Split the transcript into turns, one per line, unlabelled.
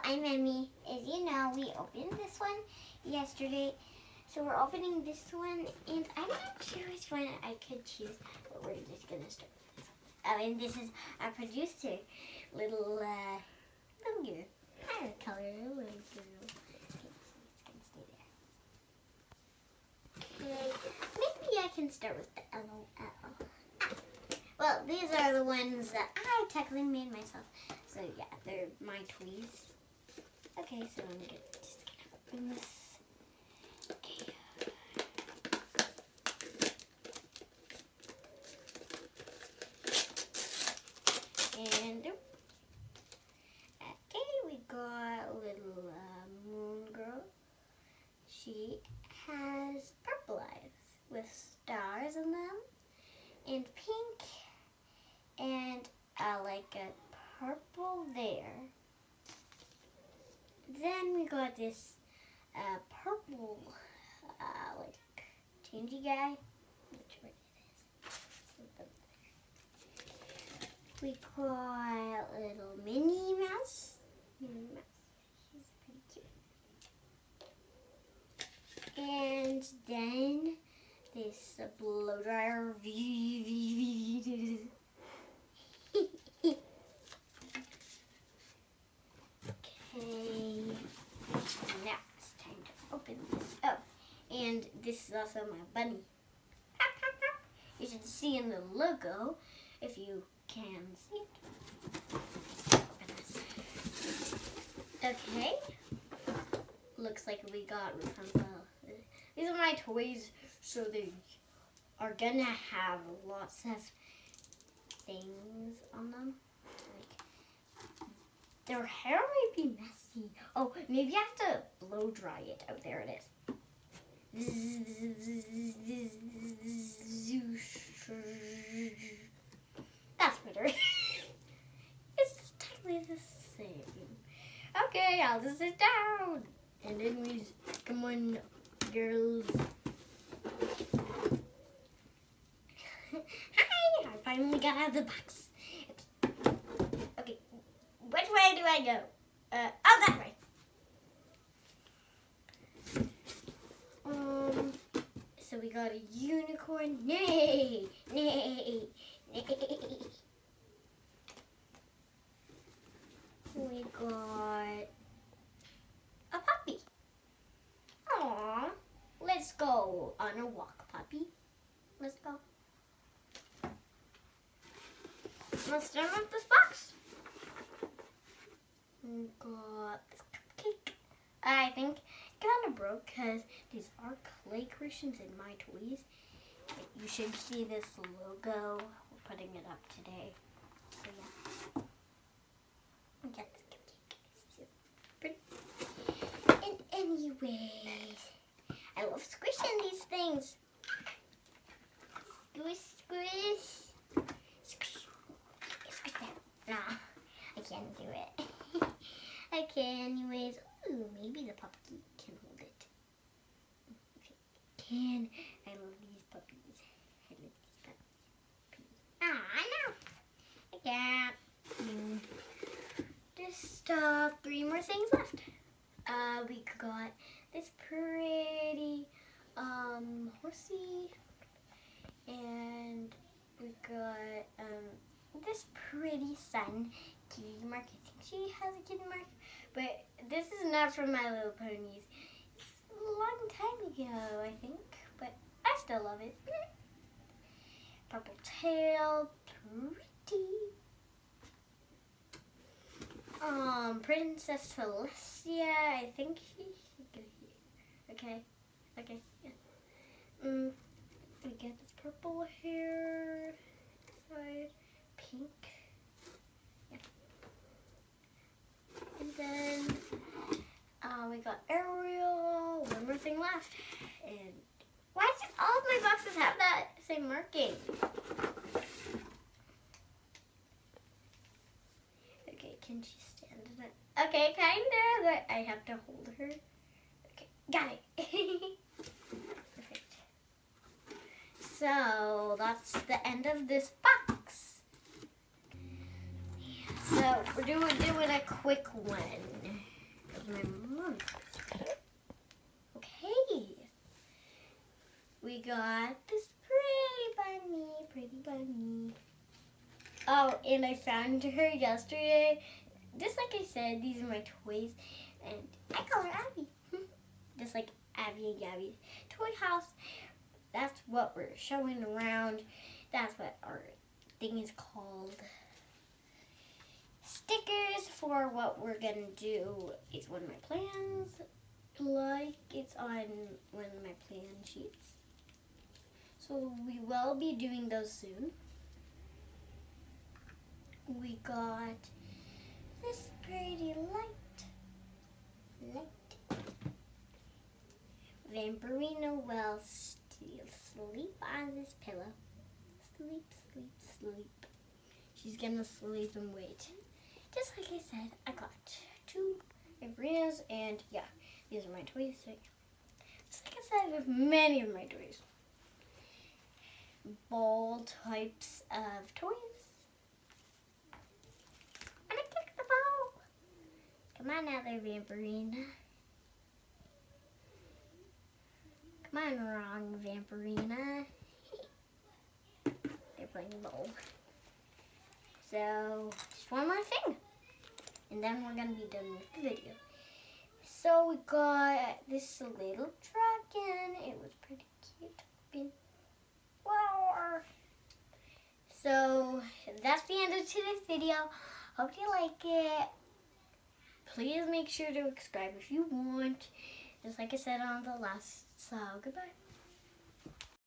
I'm Emmy. As you know, we opened this one yesterday. So we're opening this one, and I'm not sure which one I could choose, but we're just going to start with this one. Oh, and this is our producer, little girl. I don't color, little girl. Okay, it's going to stay there. Okay, maybe I can start with the LOL. Well, these are the ones that I technically made myself. So yeah, they're my toys. Okay, so I'm just gonna open this. Okay. And okay, we got a little moon girl. She has purple eyes with stars in them, and pink, and like a purple there. Then we got this purple like changey guy. Which one it is? We got a little Minnie Mouse. She's pretty cute. And then this blow dryer. Okay, now it's time to open this up. And this is also my bunny. You should see in the logo if you can see it. Open this. Okay, looks like we got Rapunzel. These are my toys, so they are gonna have lots of things on them. Their hair might be messy. Oh, maybe I have to blow dry it. Oh, there it is. That's better. It's totally the same. Okay, I'll just sit down. And anyways, come on, girls. Hi, I finally got out of the box. Okay. Which way do I go? Oh, that way. So we got a unicorn. Nay, nay, nay. We got a puppy. Aww. Let's go on a walk, puppy. Let's go. Let's start with this box. We got this cupcake. I think it kind of broke because these are clay cushions in my toys. You should see this logo. We're putting it up today. So yeah. We got this cupcake. It's super pretty. And anyways, I love squishing these things. Squish, squish. Squish. Squish that. Nah, I can't do it. Okay, anyways, ooh, maybe the puppy can hold it. Okay, I love these puppies. I love these puppies. Ah, no. I can't. Just 3 more things left. We got this pretty horsey, and we got this pretty sun. Kitty mark. I think she has a kitty mark, but this is not from My Little Ponies. It's a long time ago, I think, but I still love it. Purple tail, pretty. Princess Celestia. I think she should go here. Okay, yeah. We get this purple hair side, pink. And then we got Ariel. One more thing left. And why does all of my boxes have that same marking? Okay, can she stand in it? Okay, kinda, but I have to hold her. Okay, got it. Perfect. So that's the end of this box. So we're doing a quick one. Those are my mom's toys. Okay. We got this pretty bunny. Oh, and I found her yesterday. Just like I said, these are my toys. And I call her Abby. Just like Abby and Gabby's toy house. That's what we're showing around. That's what our thing is called. Stickers for what we're gonna do is one of my plans. Like it's on one of my plan sheets. So we will be doing those soon. We got this pretty light. Vampirina will sleep on this pillow. Sleep. She's gonna sleep and wait. Just like I said, I got 2 Vampirinas, and yeah, these are my toys. So, just like I said, I have many of my toys. Ball types of toys. And I kicked the ball. Come on now there, Vampirina. Come on, wrong Vampirina. They're playing ball. So, just one more thing. And then we're going to be done with the video. So, we got this little dragon. It was pretty cute. Wow. So, that's the end of today's video. Hope you like it. Please make sure to subscribe if you want. Just like I said on the last. So, goodbye.